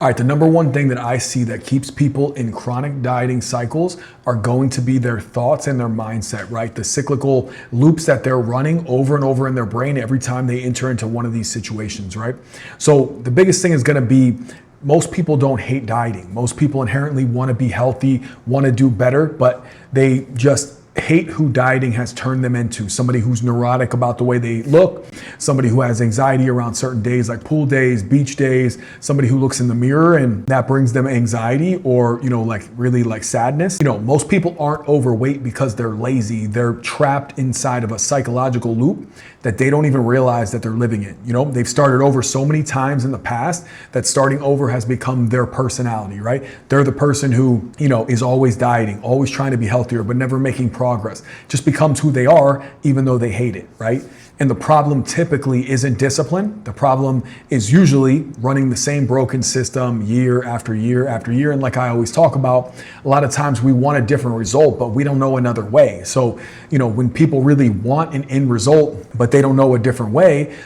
All right, the number one thing that I see that keeps people in chronic dieting cycles are going to be their thoughts and their mindset, right? The cyclical loops that they're running over and over in their brain every time they enter into one of these situations, right? So the biggest thing is going to be most people don't hate dieting. Most people inherently want to be healthy, want to do better, but they just hate who dieting has turned them into. Somebody who's neurotic about the way they look, somebody who has anxiety around certain days like pool days, beach days, somebody who looks in the mirror and that brings them anxiety or, like really like sadness. Most people aren't overweight because they're lazy. They're trapped inside of a psychological loop that they don't even realize that they're living in. They've started over so many times in the past that starting over has become their personality, right? They're the person who, is always dieting, always trying to be healthier, but never making progress. Just becomes who they are, even though they hate it, right? And the problem typically isn't discipline. The problem is usually running the same broken system year after year after year. And like I always talk about, a lot of times we want a different result, but we don't know another way. So, when people really want an end result, but they don't know a different way,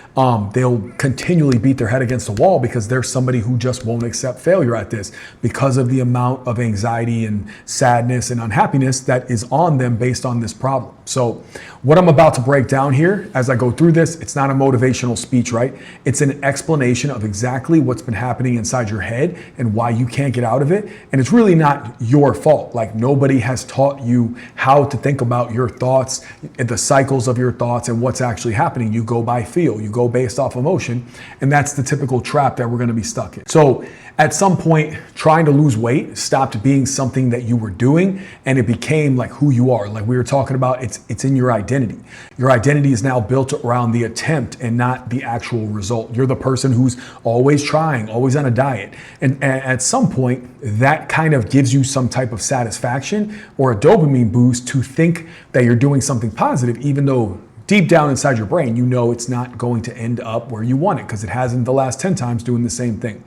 they'll continually beat their head against the wall because there's somebody who just won't accept failure at this because of the amount of anxiety and sadness and unhappiness that is on them based on this problem. So what I'm about to break down here as I go through this, it's not a motivational speech, right? It's an explanation of exactly what's been happening inside your head and why you can't get out of it. And it's really not your fault. Like nobody has taught you how to think about your thoughts, the cycles of your thoughts and what's actually happening. You go by feel, you go based off emotion. And that's the typical trap that we're going to be stuck in. So at some point, trying to lose weight stopped being something that you were doing and it became like who you are. Like we were talking about, it's in your identity. Your identity is now built around the attempt and not the actual result. You're the person who's always trying, always on a diet. And at some point, that kind of gives you some type of satisfaction or a dopamine boost to think that you're doing something positive, even though deep down inside your brain, it's not going to end up where you want it because it hasn't the last 10 times doing the same thing.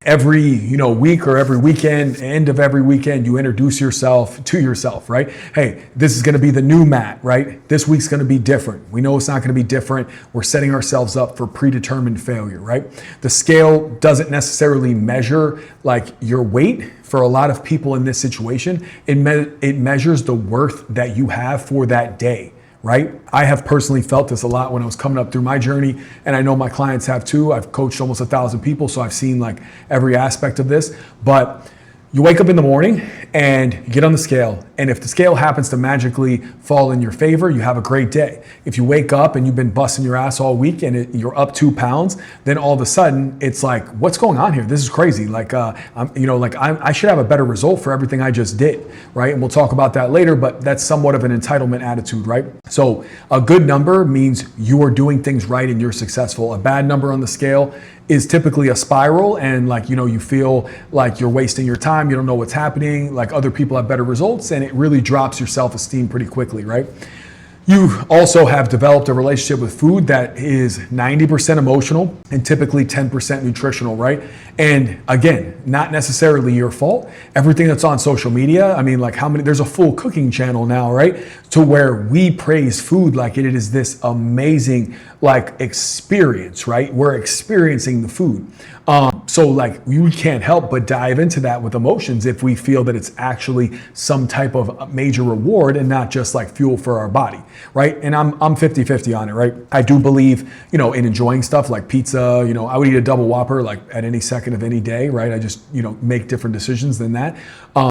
Every week or every weekend, end of every weekend, you introduce yourself to yourself, right? Hey, this is going to be the new Matt, right? This week's going to be different. We know it's not going to be different. We're setting ourselves up for predetermined failure, right? The scale doesn't necessarily measure like your weight. For a lot of people in this situation, it measures the worth that you have for that day. Right? I have personally felt this a lot when I was coming up through my journey, and I know my clients have too. I've coached almost 1,000 people, so I've seen like every aspect of this. But you wake up in the morning and you get on the scale, and if the scale happens to magically fall in your favor, you have a great day. If you wake up and you've been busting your ass all week and you're up 2 pounds, then all of a sudden it's like, what's going on here? This is crazy. Like, I should have a better result for everything I just did, right? And we'll talk about that later, but that's somewhat of an entitlement attitude, right? So a good number means you are doing things right and you're successful. A bad number on the scale is typically a spiral and you feel like you're wasting your time, you don't know what's happening, like other people have better results, and it really drops your self-esteem pretty quickly, right? You also have developed a relationship with food that is 90% emotional and typically 10% nutritional, right? And again, not necessarily your fault. Everything that's on social media, there's a full cooking channel now, right? To where we praise food like it is this amazing experience, right? We're experiencing the food. So we can't help but dive into that with emotions if we feel that it's actually some type of major reward and not just like fuel for our body, right? And I'm 50-50 on it, right? I do believe, in enjoying stuff like pizza, I would eat a double Whopper like at any second of any day, right? I just, make different decisions than that.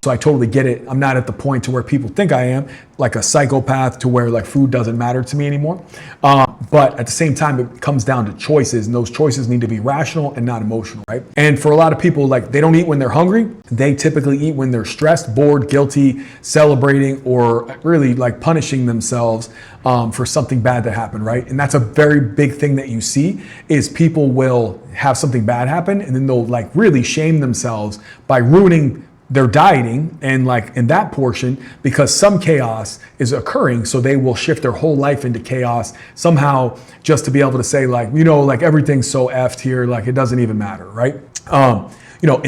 So I totally get it. I'm not at the point to where people think I am, like a psychopath to where like food doesn't matter to me anymore. But at the same time, it comes down to choices, and those choices need to be rational and not emotional, right? And for a lot of people, they don't eat when they're hungry. They typically eat when they're stressed, bored, guilty, celebrating, or really punishing themselves for something bad that happened, right? And that's a very big thing that you see is people will have something bad happen and then they'll really shame themselves by ruining their dieting and in that portion because some chaos is occurring, so they will shift their whole life into chaos somehow just to be able to say everything's so effed here, it doesn't even matter, right? And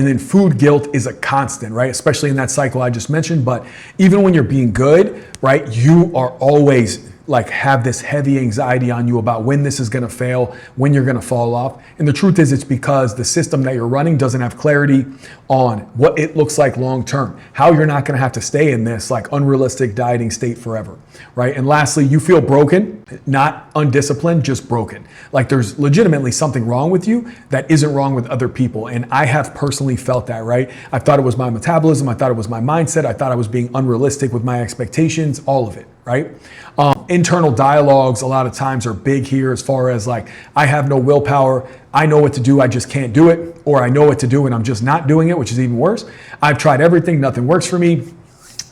then food guilt is a constant, right? Especially in that cycle I just mentioned. But even when you're being good, right, you are always like have this heavy anxiety on you about when this is going to fail, when you're going to fall off. And the truth is, it's because the system that you're running doesn't have clarity on what it looks like long term, how you're not going to have to stay in this like unrealistic dieting state forever, right? And lastly, you feel broken, not undisciplined, just broken. Like there's legitimately something wrong with you that isn't wrong with other people. And I have personally felt that, right? I thought it was my metabolism. I thought it was my mindset. I thought I was being unrealistic with my expectations, all of it, right? Internal dialogues a lot of times are big here as far as like, I have no willpower. I know what to do, I just can't do it. Or I know what to do and I'm just not doing it, which is even worse. I've tried everything, nothing works for me.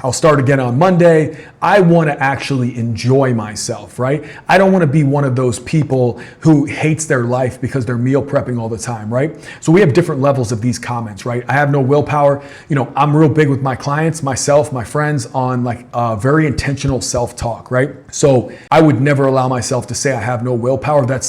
I'll start again on Monday. I want to actually enjoy myself, right? I don't want to be one of those people who hates their life because they're meal prepping all the time, right? So we have different levels of these comments, right? I have no willpower. You know, I'm real big with my clients, myself, my friends on like very intentional self-talk, right? So I would never allow myself to say I have no willpower. There's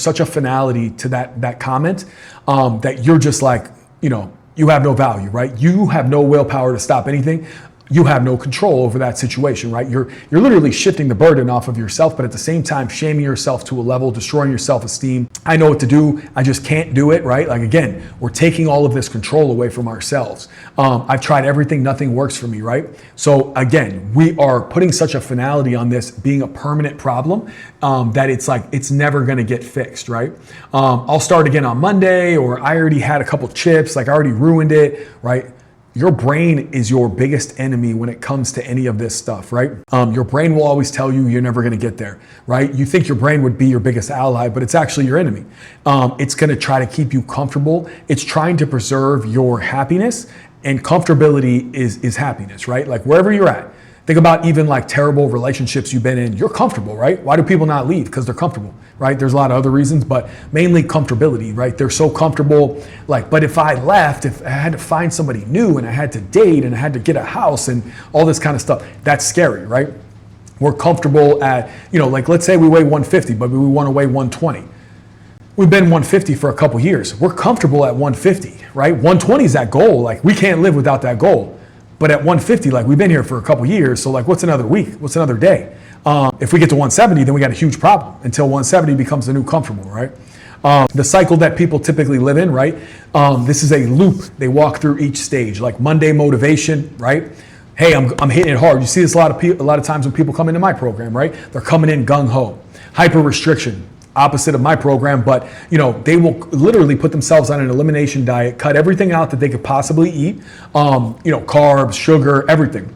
such a finality to that comment that you're just like, you know, you have no value, right? You have no willpower to stop anything. You have no control over that situation, right? You're literally shifting the burden off of yourself, but at the same time, shaming yourself to a level, destroying your self-esteem. I know what to do, I just can't do it, right? Like again, we're taking all of this control away from ourselves. I've tried everything, nothing works for me, right? So again, we are putting such a finality on this being a permanent problem that it's like, it's never gonna get fixed, right? I'll start again on Monday, or I already had a couple chips, like I already ruined it, right? Your brain is your biggest enemy when it comes to any of this stuff, right? Your brain will always tell you you're never going to get there, right? You think your brain would be your biggest ally, but it's actually your enemy. It's going to try to keep you comfortable. It's trying to preserve your happiness, and comfortability is happiness, right? Like wherever you're at. Think about even like terrible relationships you've been in. You're comfortable, right? Why do people not leave? Because they're comfortable, right? There's a lot of other reasons, but mainly comfortability, right? They're so comfortable. Like, but if I left, if I had to find somebody new and I had to date and I had to get a house and all this kind of stuff, that's scary, right? We're comfortable at, you know, like let's say we weigh 150, but we want to weigh 120. We've been 150 for a couple years. We're comfortable at 150, right? 120 is that goal. Like we can't live without that goal. But at 150, like we've been here for a couple years, so like what's another week? What's another day? If we get to 170, then we got a huge problem until 170 becomes the new comfortable, right? The cycle that people typically live in, right? This is a loop. They walk through each stage, like Monday motivation, right? Hey, I'm hitting it hard. You see this a lot of times when people come into my program, right? They're coming in gung-ho. Hyper restriction. Opposite of my program, but you know, they will literally put themselves on an elimination diet, cut everything out that they could possibly eat, you know, carbs, sugar, everything.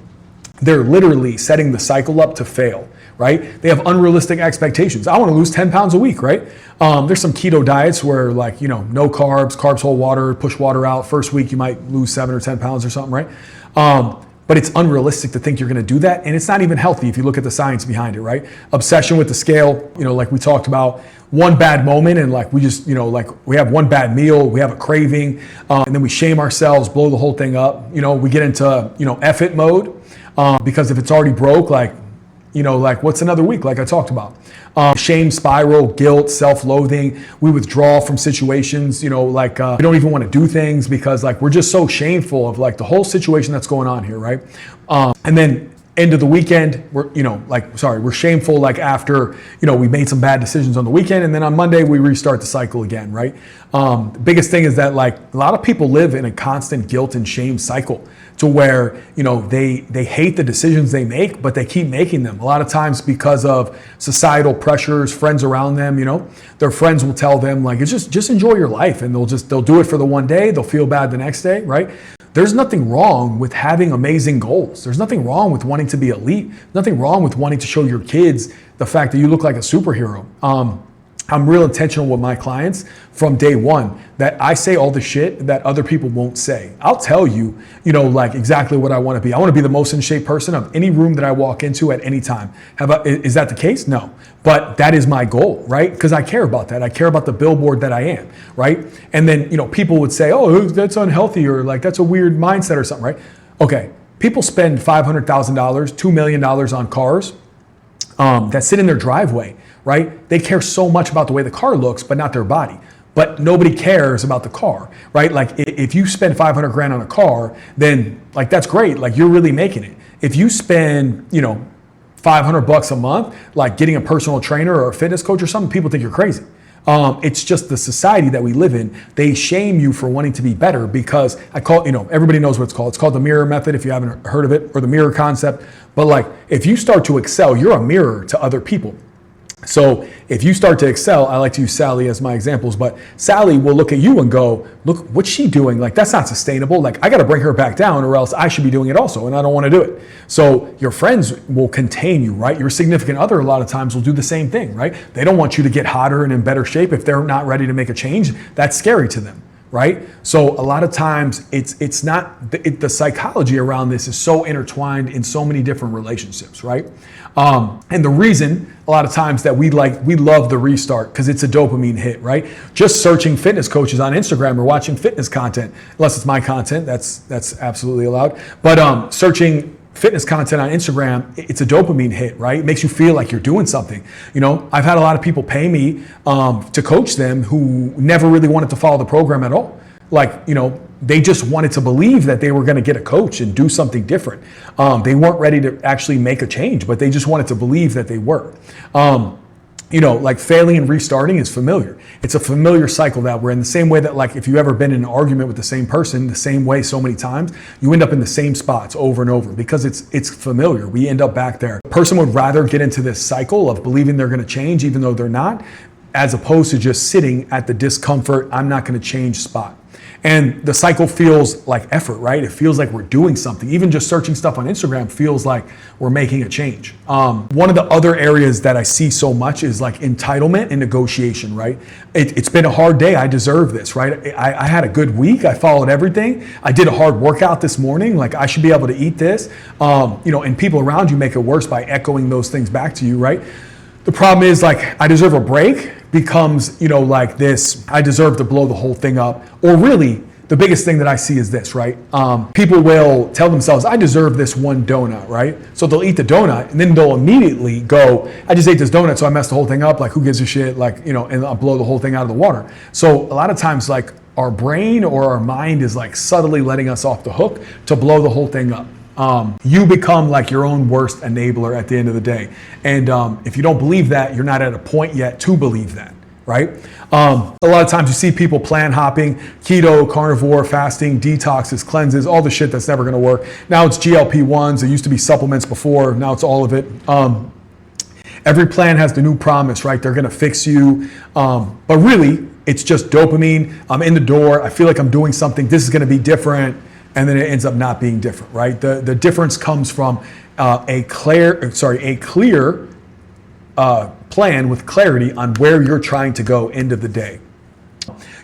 They're literally setting the cycle up to fail, right? They have unrealistic expectations. I want to lose 10 pounds a week, right? There's some keto diets where like, you know, no carbs, whole water, push water out. First week, you might lose 7 or 10 pounds or something, right? But it's unrealistic to think you're going to do that. And it's not even healthy if you look at the science behind it, right? Obsession with the scale, you know, like we talked about, one bad moment and like we just, you know, like we have one bad meal, we have a craving, and then we shame ourselves, blow the whole thing up. You know, we get into, you know, F it mode because if it's already broke, like, you know, like what's another week, like I talked about. Shame spiral, guilt, self-loathing. We withdraw from situations, you know, like we don't even want to do things because like we're just so shameful of like the whole situation that's going on here, right? And then end of the weekend, we're shameful like after, you know, we made some bad decisions on the weekend, and then on Monday we restart the cycle again, right? The biggest thing is that like a lot of people live in a constant guilt and shame cycle to where, you know, they hate the decisions they make, but they keep making them. A lot of times because of societal pressures, friends around them, you know, their friends will tell them like, it's just enjoy your life, and they'll do it for the one day, they'll feel bad the next day, right? There's nothing wrong with having amazing goals. There's nothing wrong with wanting to be elite. Nothing wrong with wanting to show your kids the fact that you look like a superhero. I'm real intentional with my clients from day one that I say all the shit that other people won't say. I'll tell you, you know, like exactly what I want to be. I want to be the most in shape person of any room that I walk into at any time. Is that the case? No. But that is my goal, right? Because I care about that. I care about the billboard that I am, right? And then, you know, people would say, oh, that's unhealthy, or like that's a weird mindset or something, right? Okay. People spend $500,000, $2 million on cars that sit in their driveway, right? They care so much about the way the car looks, but not their body. But nobody cares about the car, right? Like if you spend 500 grand on a car, then like that's great. Like you're really making it. If you spend, you know, $500 a month, like getting a personal trainer or a fitness coach or something, people think you're crazy. It's just the society that we live in. They shame you for wanting to be better because I call, everybody knows what it's called. It's called the mirror method if you haven't heard of it, or the mirror concept. But like, if you start to excel, you're a mirror to other people. So if you start to excel, I like to use Sally as my examples, but Sally will look at you and go, look, what's she doing? Like, that's not sustainable. Like, I got to bring her back down or else I should be doing it also. And I don't want to do it. So your friends will contain you, right? Your significant other, a lot of times, will do the same thing, right? They don't want you to get hotter and in better shape. If they're not ready to make a change, that's scary to them. Right? So a lot of times it's not, the psychology around this is so intertwined in so many different relationships, right? And the reason a lot of times that we love the restart, because it's a dopamine hit, right? Just searching fitness coaches on Instagram or watching fitness content, unless it's my content, that's absolutely allowed. But searching fitness content on Instagram, it's a dopamine hit, right? It makes you feel like you're doing something. I've had a lot of people pay me to coach them who never really wanted to follow the program at all. Like, they just wanted to believe that they were going to get a coach and do something different. They weren't ready to actually make a change, but they just wanted to believe that they were. Like failing and restarting is familiar. It's a familiar cycle that we're in, the same way that, like, if you've ever been in an argument with the same person the same way so many times, you end up in the same spots over and over because it's familiar. We end up back there. A person would rather get into this cycle of believing they're going to change even though they're not, as opposed to just sitting at the discomfort, I'm not going to change spot. And the cycle feels like effort, right? It feels like we're doing something. Even just searching stuff on Instagram feels like we're making a change. One of the other areas that I see so much is like entitlement and negotiation, right? It's been a hard day. I deserve this, right? I had a good week. I followed everything. I did a hard workout this morning. Like, I should be able to eat this. And people around you make it worse by echoing those things back to you, right? The problem is, like, I deserve a break becomes, like this, I deserve to blow the whole thing up. Or really, the biggest thing that I see is this, right? People will tell themselves, I deserve this one donut, right? So they'll eat the donut and then they'll immediately go, I just ate this donut, so I messed the whole thing up. Like, who gives a shit? Like, and I'll blow the whole thing out of the water. So a lot of times, like, our brain or our mind is like subtly letting us off the hook to blow the whole thing up. You become like your own worst enabler at the end of the day. And if you don't believe that, you're not at a point yet to believe that, right? A lot of times you see people plan hopping, keto, carnivore, fasting, detoxes, cleanses, all the shit that's never going to work. Now it's GLP-1s. It used to be supplements before. Now it's all of it. Every plan has the new promise, right? They're going to fix you. But really, it's just dopamine. I'm in the door. I feel like I'm doing something. This is going to be different. And then it ends up not being different, right? The difference comes from a clear plan with clarity on where you're trying to go end of the day.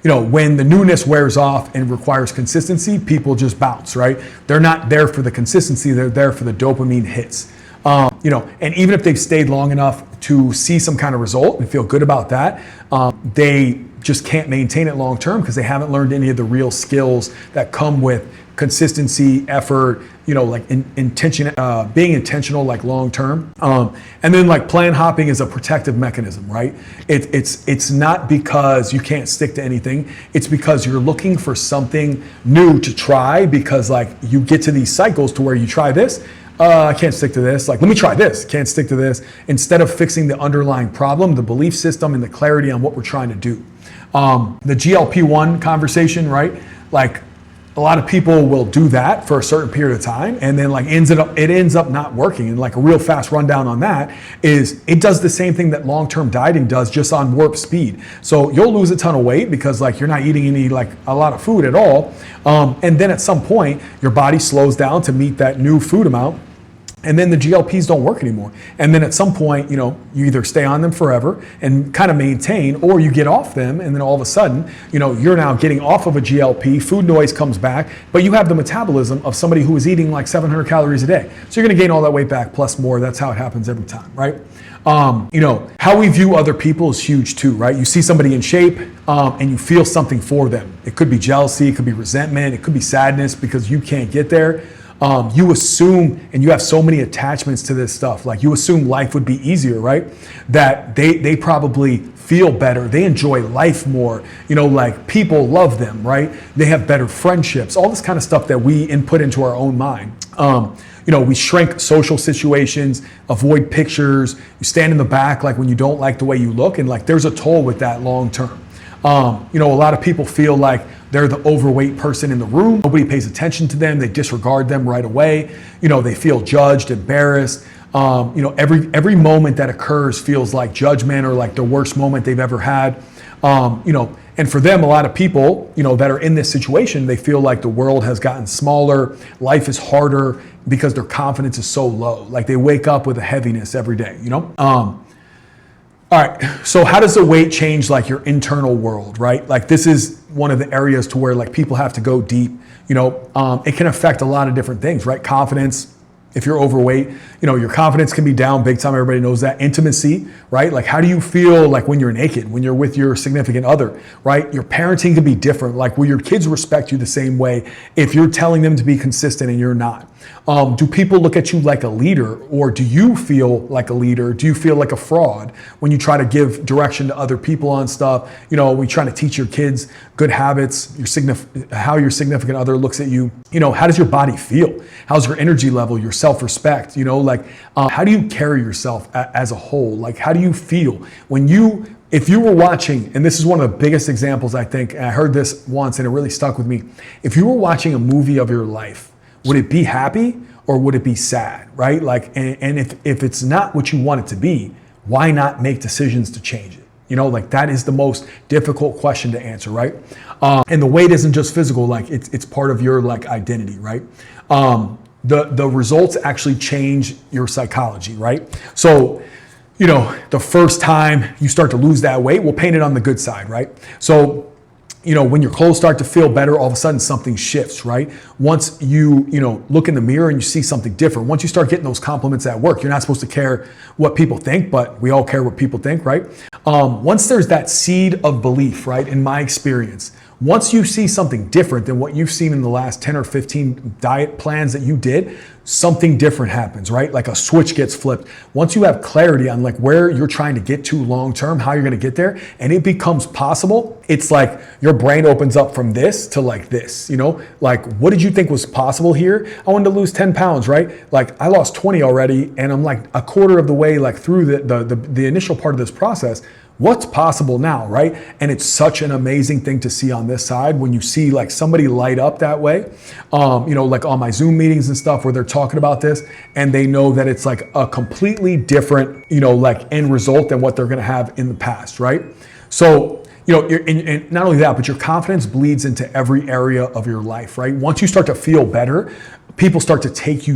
When the newness wears off and requires consistency, people just bounce, right? They're not there for the consistency, they're there for the dopamine hits. And even if they've stayed long enough to see some kind of result and feel good about that, they just can't maintain it long term because they haven't learned any of the real skills that come with consistency, effort, intention, being intentional, like long term. And then like plan hopping is a protective mechanism, right? It's not because you can't stick to anything. It's because you're looking for something new to try, because like you get to these cycles to where you try this, I can't stick to this. Like, let me try this. Can't stick to this. Instead of fixing the underlying problem, the belief system, and the clarity on what we're trying to do. The GLP-1 conversation, right? Like, a lot of people will do that for a certain period of time, and then like it ends up not working. And like a real fast rundown on that is it does the same thing that long-term dieting does, just on warp speed. So you'll lose a ton of weight because like you're not eating a lot of food at all. And then at some point your body slows down to meet that new food amount. And then the GLPs don't work anymore. And then at some point, you either stay on them forever and kind of maintain, or you get off them, and then all of a sudden, you're now getting off of a GLP, food noise comes back, but you have the metabolism of somebody who is eating like 700 calories a day. So you're gonna gain all that weight back plus more. That's how it happens every time, right? How we view other people is huge too, right? You see somebody in shape and you feel something for them. It could be jealousy, it could be resentment, it could be sadness because you can't get there. You assume, and you have so many attachments to this stuff, like you assume life would be easier, right? That they probably feel better, they enjoy life more, like people love them, right? They have better friendships, all this kind of stuff that we input into our own mind. We shrink social situations, avoid pictures, you stand in the back like when you don't like the way you look, and like there's a toll with that long term. A lot of people feel like they're the overweight person in the room. Nobody pays attention to them. They disregard them right away. They feel judged, embarrassed. Every moment that occurs feels like judgment or like the worst moment they've ever had. And for them, a lot of people, that are in this situation, they feel like the world has gotten smaller, life is harder because their confidence is so low. Like they wake up with a heaviness every day, All right, so how does the weight change like your internal world, right? Like this is one of the areas to where like people have to go deep. It can affect a lot of different things, right? Confidence. If you're overweight, your confidence can be down big time. Everybody knows that. Intimacy, right? Like how do you feel like when you're naked, when you're with your significant other, right? Your parenting can be different. Like will your kids respect you the same way if you're telling them to be consistent and you're not? Do people look at you like a leader, or do you feel like a leader? Do you feel like a fraud when you try to give direction to other people on stuff? When you try to teach your kids good habits, how your significant other looks at you. How does your body feel? How's your energy level, your self-respect? How do you carry yourself as a whole? Like, how do you feel if you were watching, and this is one of the biggest examples, I think, and I heard this once and it really stuck with me. If you were watching a movie of your life, would it be happy or would it be sad, right? Like, and if it's not what you want it to be, why not make decisions to change it? That is the most difficult question to answer, right? And the weight isn't just physical, like it's part of your like identity, right? The results actually change your psychology, right? So, the first time you start to lose that weight, we'll paint it on the good side, right? So, when your clothes start to feel better, all of a sudden something shifts, right? Once you look in the mirror and you see something different, once you start getting those compliments at work, you're not supposed to care what people think, but we all care what people think, right? Once there's that seed of belief, right? In my experience, once you see something different than what you've seen in the last 10 or 15 diet plans that you did, something different happens, right? Like a switch gets flipped. Once you have clarity on like where you're trying to get to long term, how you're going to get there, and it becomes possible, it's like your brain opens up from this to like this, like what did you think was possible here? I wanted to lose 10 pounds, right? Like I lost 20 already, and I'm like a quarter of the way like through the initial part of this process. What's possible now, right? And it's such an amazing thing to see on this side when you see like somebody light up that way, like on my Zoom meetings and stuff where they're talking about this and they know that it's like a completely different, like end result than what they're gonna have in the past, right? So, and not only that, but your confidence bleeds into every area of your life, right? Once you start to feel better, people start to take you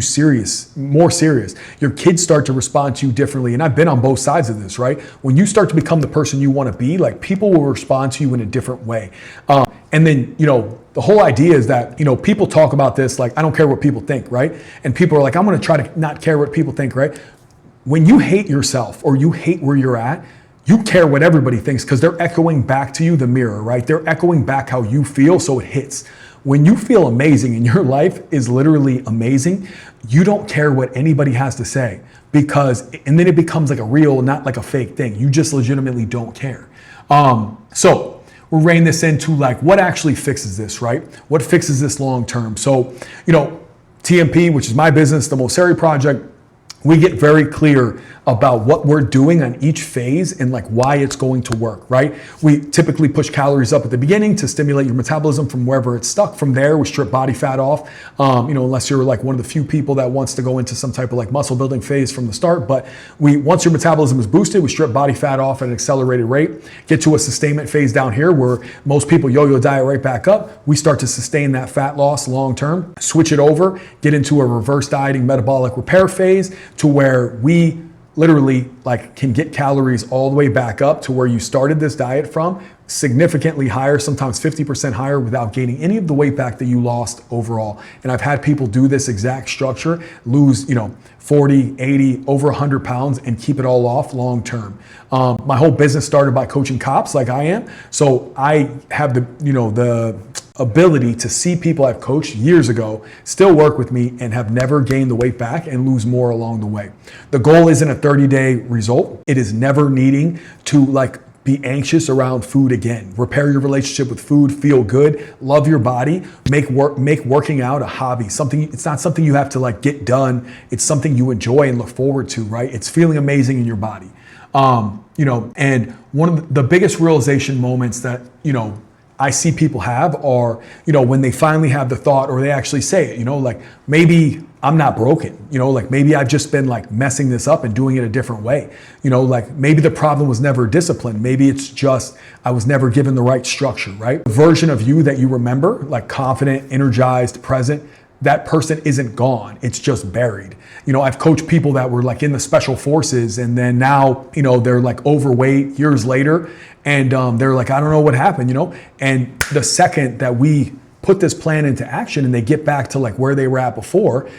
more serious. Your kids start to respond to you differently. And I've been on both sides of this, right? When you start to become the person you want to be, like people will respond to you in a different way. And then, the whole idea is that, people talk about this, like, I don't care what people think, right? And people are like, I'm going to try to not care what people think, right? When you hate yourself or you hate where you're at, you care what everybody thinks because they're echoing back to you the mirror, right? They're echoing back how you feel, so it hits. When you feel amazing and your life is literally amazing, you don't care what anybody has to say and then it becomes like a real, not like a fake thing. You just legitimately don't care. So we're reining this into like what actually fixes this, right? What fixes this long term? So, TMP, which is my business, the Moceri Project, we get very clear about what we're doing on each phase and like why it's going to work, right? We typically push calories up at the beginning to stimulate your metabolism from wherever it's stuck. From there, we strip body fat off, unless you're like one of the few people that wants to go into some type of like muscle building phase from the start. But once your metabolism is boosted, we strip body fat off at an accelerated rate, get to a sustainment phase down here where most people yo-yo diet right back up. We start to sustain that fat loss long term, switch it over, get into a reverse dieting metabolic repair phase to where we literally like can get calories all the way back up to where you started this diet from, significantly higher, sometimes 50% higher without gaining any of the weight back that you lost overall. And I've had people do this exact structure, lose, 40, 80, over 100 pounds and keep it all off long term. My whole business started by coaching cops like I am. So I have the ability to see people I've coached years ago still work with me and have never gained the weight back and lose more along the way. The goal isn't a 30-day result. It is never needing to be anxious around food again. Repair your relationship with food, feel good, love your body, make working out a hobby. It's not something you have to get done. It's something you enjoy and look forward to, right? It's feeling amazing in your body. And one of the biggest realization moments that, I see people have are, when they finally have the thought or they actually say it, maybe I'm not broken, maybe I've just been messing this up and doing it a different way. Maybe the problem was never discipline. Maybe it's just I was never given the right structure, right? The version of you that you remember, confident, energized, present, that person isn't gone. It's just buried. I've coached people that were in the special forces and then now, they're overweight years later and they're I don't know what happened, And the second that we put this plan into action and they get back to where they were at before,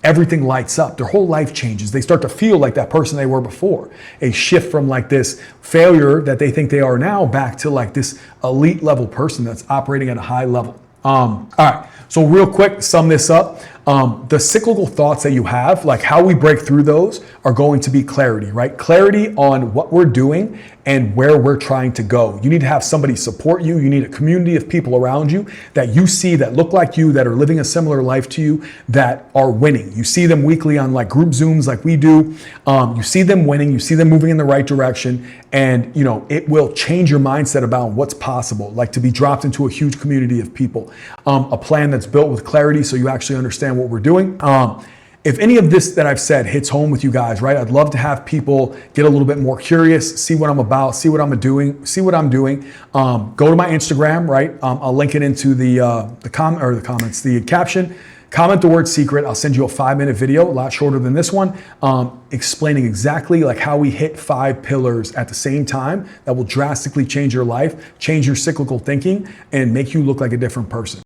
everything lights up. Their whole life changes. They start to feel like that person they were before. A shift from this failure that they think they are now back to this elite level person that's operating at a high level. All right, so real quick, sum this up. The cyclical thoughts that you have, how we break through those are going to be clarity, right? Clarity on what we're doing and where we're trying to go. You need to have somebody support you. You need a community of people around you that you see that look like you, that are living a similar life to you, that are winning. You see them weekly on group Zooms like we do. You see them winning, you see them moving in the right direction, and it will change your mindset about what's possible, to be dropped into a huge community of people. A plan that's built with clarity so you actually understand what we're doing. If any of this that I've said hits home with you guys, right, I'd love to have people get a little bit more curious, see what I'm about, see what I'm doing. Go to my Instagram, right? I'll link it into the comments, the caption. Comment the word secret. I'll send you a 5-minute video, a lot shorter than this one, explaining exactly how we hit 5 pillars at the same time that will drastically change your life, change your cyclical thinking, and make you look like a different person.